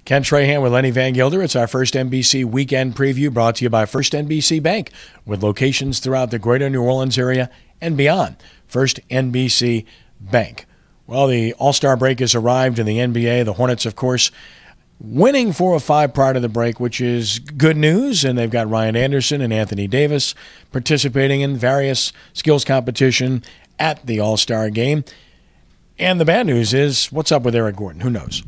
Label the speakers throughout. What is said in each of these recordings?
Speaker 1: Ken Trahan with Lenny Vangilder. It's our first NBC weekend preview brought to you by First NBC Bank with locations throughout the greater New Orleans area and beyond. First NBC Bank. Well, the All-Star break has arrived in the NBA. The Hornets, of course, winning 4-5 prior to the break, which is good news. And they've got Ryan Anderson and Anthony Davis participating in various skills competition at the All-Star game. And the bad news is, what's up with Eric Gordon? Who knows?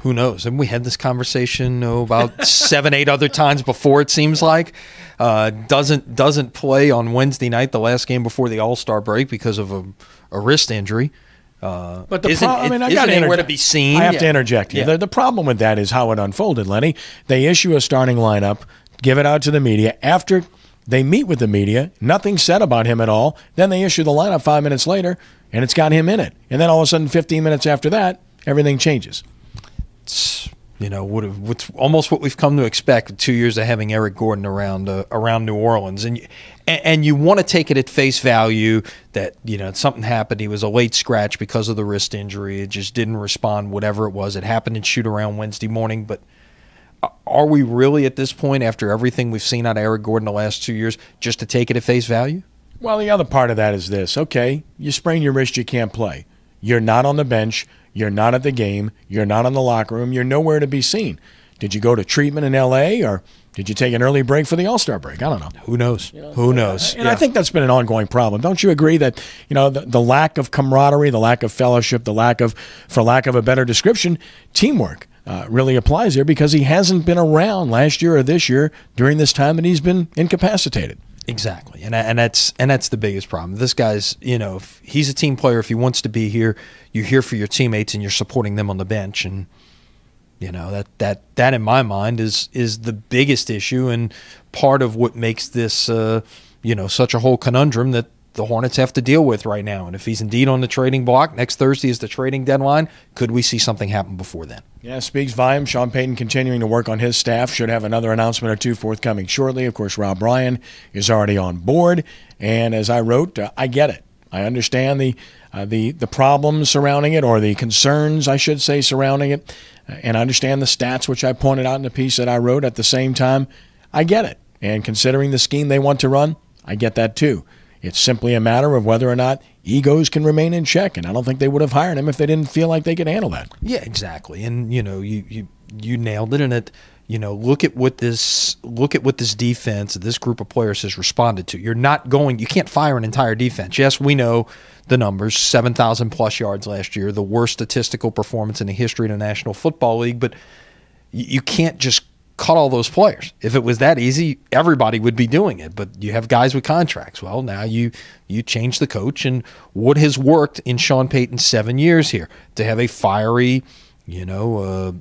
Speaker 2: Who knows? And we had this conversation about 7, 8 other times before, it seems like. Doesn't play on Wednesday night, the last game before the All-Star break, because of a wrist injury.
Speaker 1: But the problem, I got
Speaker 2: anywhere to be seen.
Speaker 1: I have to interject you. The problem with that is how it unfolded, Lenny. They issue a starting lineup, give it out to the media. After they meet with the media, nothing's said about him at all. Then they issue the lineup 5 minutes later, and it's got him in it. And then all of a sudden, 15 minutes after that, everything changes.
Speaker 2: It's, what's almost what we've come to expect 2 years of having Eric Gordon around New Orleans, and you want to take it at face value that something happened. He was a late scratch because of the wrist injury. It just didn't respond, whatever it was. It happened in shoot around Wednesday morning. But are we really at this point, after everything we've seen out of Eric Gordon the last 2 years, just to take it at face value?
Speaker 1: Well, the other part of that is this. Okay, you sprain your wrist, you can't play. You're not on the bench. You're not at the game. You're not in the locker room. You're nowhere to be seen. Did you go to treatment in L.A. or did you take an early break for the All-Star break? I don't know.
Speaker 2: Who knows? Who knows?
Speaker 1: And I think that's been an ongoing problem. Don't you agree that the lack of camaraderie, the lack of fellowship, the lack of, for lack of a better description, teamwork really applies there, because he hasn't been around last year or this year during this time that he's been incapacitated.
Speaker 2: Exactly, and that's the biggest problem. This guy's, if he's a team player, if he wants to be here, you're here for your teammates and you're supporting them on the bench, and that in my mind is the biggest issue and part of what makes this such a whole conundrum that the Hornets have to deal with right now. And if he's indeed on the trading block, next Thursday is the trading deadline. Could we see something happen before then?
Speaker 1: Yeah, speaks volume. Sean Payton continuing to work on his staff. Should have another announcement or two forthcoming shortly. Of course, Rob Ryan is already on board. And as I wrote, I get it. I understand the problems surrounding it, or the concerns, I should say, surrounding it. And I understand the stats, which I pointed out in the piece that I wrote. At the same time, I get it. And considering the scheme they want to run, I get that too. It's simply a matter of whether or not egos can remain in check, and I don't think they would have hired him if they didn't feel like they could handle that.
Speaker 2: Yeah, exactly. And you nailed it. And it, look at what this defense, this group of players has responded to. You can't fire an entire defense. Yes, we know the numbers, 7,000 plus yards last year, the worst statistical performance in the history of the National Football League, but you can't just cut all those players. If it was that easy, everybody would be doing it. But you have guys with contracts. Well, now you change the coach, and what has worked in Sean Payton's 7 years here to have a fiery, a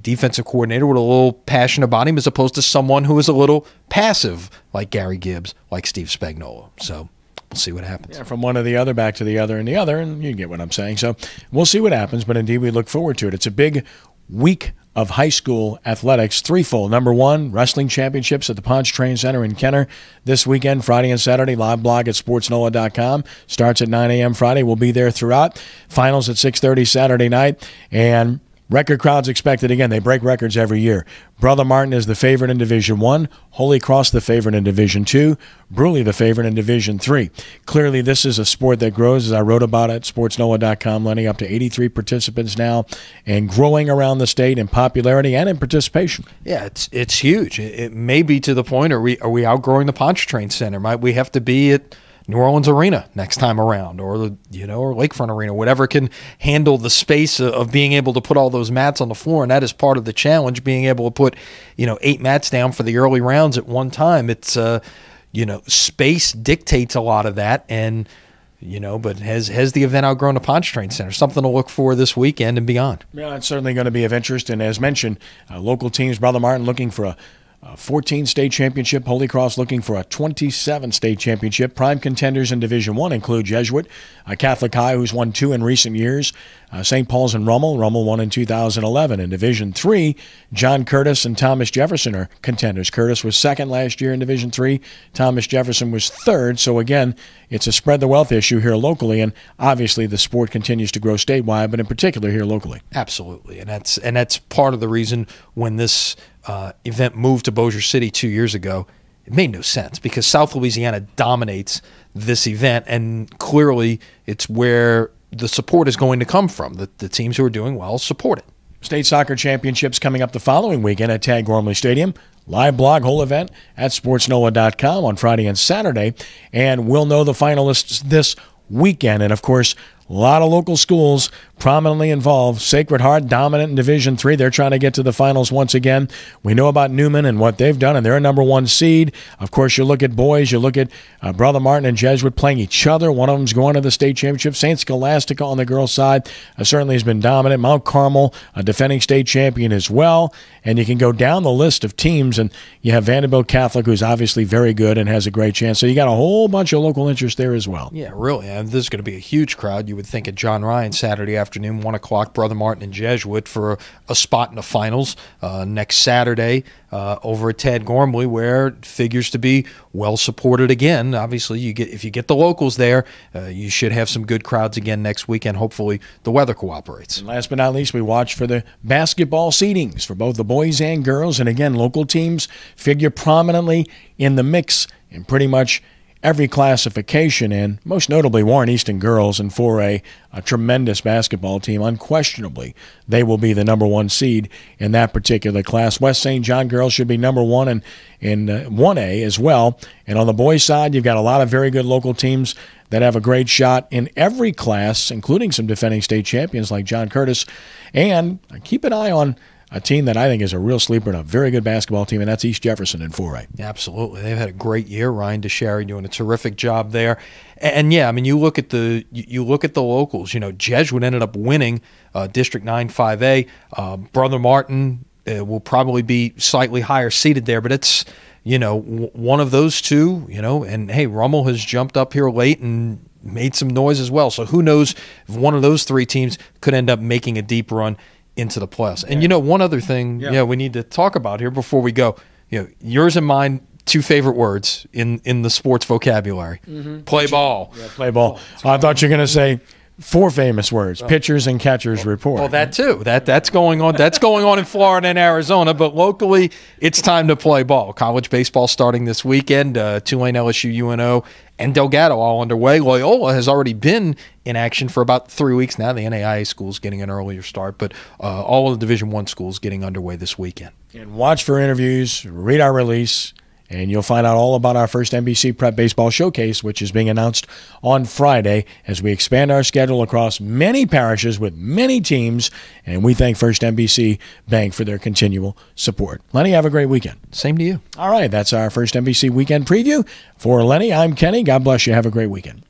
Speaker 2: defensive coordinator with a little passion about him, as opposed to someone who is a little passive, like Gary Gibbs, like Steve Spagnuolo. So we'll see what happens.
Speaker 1: Yeah, from one to the other, back to the other, and the other, and you get what I'm saying. So we'll see what happens, but indeed we look forward to it. It's a big week of high school athletics, threefold. Number one, wrestling championships at the Pontchartrain Center in Kenner this weekend, Friday and Saturday. Live blog at sportsnola.com. Starts at 9 a.m. Friday. We'll be there throughout. Finals at 6:30 Saturday night. And record crowds expected again. They break records every year. Brother Martin is the favorite in Division I. Holy Cross the favorite in Division II. Bruley the favorite in Division III. Clearly, this is a sport that grows, as I wrote about it at sportsnola.com, Lenny, up to 83 participants now, and growing around the state in popularity and in participation.
Speaker 2: Yeah, it's huge. It may be to the point, are we outgrowing the Pontchartrain Center? Might we have to be at New Orleans Arena next time around, or or Lakefront Arena, whatever can handle the space of being able to put all those mats on the floor? And that is part of the challenge, being able to put 8 mats down for the early rounds at one time. It's space dictates a lot of that, and but has the event outgrown the Pontchartrain Center? Something to look for this weekend and beyond.
Speaker 1: Yeah, it's certainly going to be of interest. And as mentioned, local teams, Brother Martin looking for 14 state championship. Holy Cross looking for a 27 state championship. Prime contenders in Division I include Jesuit, Catholic High, who's won 2 in recent years, St. Paul's and Rummel. Rummel won in 2011. In Division III, John Curtis and Thomas Jefferson are contenders. Curtis was second last year in Division III. Thomas Jefferson was third. So again, it's a spread the wealth issue here locally, and obviously the sport continues to grow statewide, but in particular here locally.
Speaker 2: Absolutely, and that's part of the reason when this event moved to Bossier City 2 years ago, it made no sense because South Louisiana dominates this event, and clearly it's where the support is going to come from. The teams who are doing well support it.
Speaker 1: State soccer championships coming up the following weekend at Tag Gormley Stadium. Live blog whole event at sportsnola.com on Friday and Saturday, and we'll know the finalists this weekend. And of course, a lot of local schools prominently involved. Sacred Heart dominant in Division III. They're trying to get to the finals once again. We know about Newman and what they've done, and they're a number 1 seed. Of course, you look at boys. You look at Brother Martin and Jesuit playing each other. One of them's going to the state championship. St. Scholastica on the girls' side certainly has been dominant. Mount Carmel, a defending state champion as well. And you can go down the list of teams, and you have Vanderbilt Catholic, who's obviously very good and has a great chance. So you got a whole bunch of local interest there as well.
Speaker 2: Yeah, really. And this is going to be a huge crowd. You would think at John Ryan Saturday afternoon, 1 o'clock, Brother Martin and Jesuit for a spot in the finals. Next Saturday over at Tad Gormley, where it figures to be well supported again. Obviously, if you get the locals there, you should have some good crowds again next weekend. Hopefully, the weather cooperates.
Speaker 1: And last but not least, we watch for the basketball seedings for both the boys and girls. And again, local teams figure prominently in the mix in pretty much every classification, and most notably Warren Easton girls in 4A, a tremendous basketball team. Unquestionably, they will be the number 1 seed in that particular class. West St. John girls should be number 1 in 1A as well. And on the boys' side, you've got a lot of very good local teams that have a great shot in every class, including some defending state champions like John Curtis. And keep an eye on a team that I think is a real sleeper and a very good basketball team, and that's East Jefferson in 4A.
Speaker 2: Absolutely. They've had a great year. Ryan DeSherry doing a terrific job there. And yeah, I mean, you look at the locals. You know, Jesuit ended up winning District 9 5A. Brother Martin will probably be slightly higher seated there, but it's, you know, one of those two, you know, and hey, Rummel has jumped up here late and made some noise as well. So who knows if one of those 3 teams could end up making a deep run into the playoffs. And, you know, one other thing we need to talk about here before we go, you know, yours and mine, 2 favorite words in the sports vocabulary. Play ball.
Speaker 1: Yeah, play ball. I thought you were going to say 4 famous words: pitchers and catchers report.
Speaker 2: Well, that too. That's going on. That's going on in Florida and Arizona. But locally, it's time to play ball. College baseball starting this weekend. Tulane, LSU, UNO, and Delgado all underway. Loyola has already been in action for about 3 weeks now. The NAIA schools getting an earlier start, but all of the Division I schools getting underway this weekend.
Speaker 1: And watch for interviews. Read our release. And you'll find out all about our first NBC Prep Baseball Showcase, which is being announced on Friday as we expand our schedule across many parishes with many teams. And we thank First NBC Bank for their continual support. Lenny, have a great weekend.
Speaker 2: Same to you.
Speaker 1: All right, that's our first NBC Weekend Preview. For Lenny, I'm Kenny. God bless you. Have a great weekend.